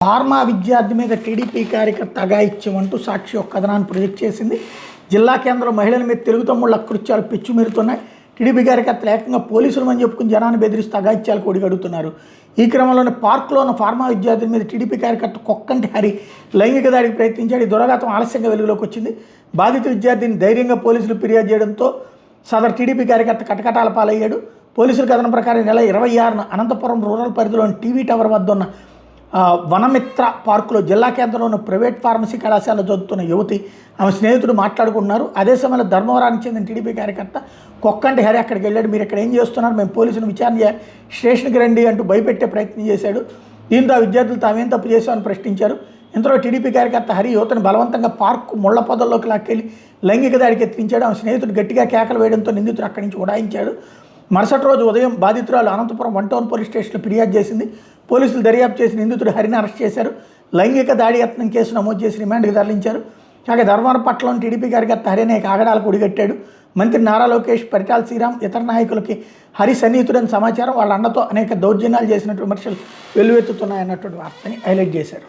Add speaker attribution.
Speaker 1: Pharma విద్యార్థి మీద TDP కార్యకర్త అఘాయిత్యమంటూ సాక్షి ఒక కథనాన్ని ప్రొజెక్ట్ చేసింది. జిల్లా కేంద్రంలో మహిళల మీద తెలుగు తమ్ముళ్ళ కృత్యాలు పెచ్చుమీరుతున్నాయి. టీడీపీ కార్యకర్తలు ఏకంగా పోలీసులమని చెప్పుకుని జనాన్ని బెదిరిస్తూ అఘాయిత్యాలు కొడిగడుతున్నారు. ఈ క్రమంలోనే పార్కులో ఉన్న ఫార్మా విద్యార్థి మీద టీడీపీ కార్యకర్త కొక్కంటి హరి లైంగిక దాడికి ప్రయత్నించాడు. ఈ దురాఘాతం ఆలస్యంగా వెలుగులోకి వచ్చింది. బాధిత విద్యార్థిని ధైర్యంగా పోలీసులు ఫిర్యాదు చేయడంతో సదరు టీడీపీ కార్యకర్త కటకటాల పాలయ్యాడు. పోలీసుల కథనం ప్రకారం నెల 26న అనంతపురం రూరల్ పరిధిలోని టీవీ టవర్ వద్ద ఉన్న వనమిత్ర పార్కులో జిల్లా కేంద్రంలో ఉన్న ప్రైవేట్ ఫార్మసీ కళాశాలలో చదువుతున్న యువతి ఆమె స్నేహితుడు మాట్లాడుకుంటున్నారు. అదే సమయంలో ధర్మవరానికి చెందిన టీడీపీ కార్యకర్త కొక్కంటి హరి అక్కడికి వెళ్ళాడు. మీరు ఇక్కడ ఏం చేస్తున్నారు, మేము పోలీసులను విచారణ చేయాలి, స్టేషన్కి రండి అంటూ భయపెట్టే ప్రయత్నం చేశాడు. దీంతో ఆ విద్యార్థులు తామేం తప్పు చేశామని ప్రశ్నించారు. ఇంతలో టీడీపీ కార్యకర్త హరి యువతను బలవంతంగా పార్కు ముళ్ల పొదల్లోకి లాక్కెళ్ళి లైంగిక దాడికి ఎత్తించాడు. ఆమె స్నేహితుడు గట్టిగా కేకలు వేయడంతో నిందితుడు అక్కడి నుంచి ఉడాయించాడు. మరుసటి రోజు ఉదయం బాధితురాలు అనంతపురం 1 టౌన్ పోలీస్ స్టేషన్లో ఫిర్యాదు చేసింది. పోలీసులు దర్యాప్తు చేసి నిందితుడు హరిని అరెస్ట్ చేశారు. లైంగిక దాడి యత్నం కేసు నమోదు చేసి రిమాండ్కి తరలించారు. కాగా ధర్మవరం పట్టణంలోని టీడీపీ కార్యకర్త హరి అనేక ఆగడాలకు ఒడిగట్టాడు. మంత్రి నారా లోకేష్, పరిటాల శ్రీరామ్, ఇతర నాయకులకి హరి సన్నిహితుడని సమాచారం. వాళ్ళ అన్నతో అనేక దౌర్జన్యాలు చేసినట్టు విమర్శలు వెల్లువెత్తుతున్నాయన్నటువంటి వార్తని హైలైట్ చేశారు.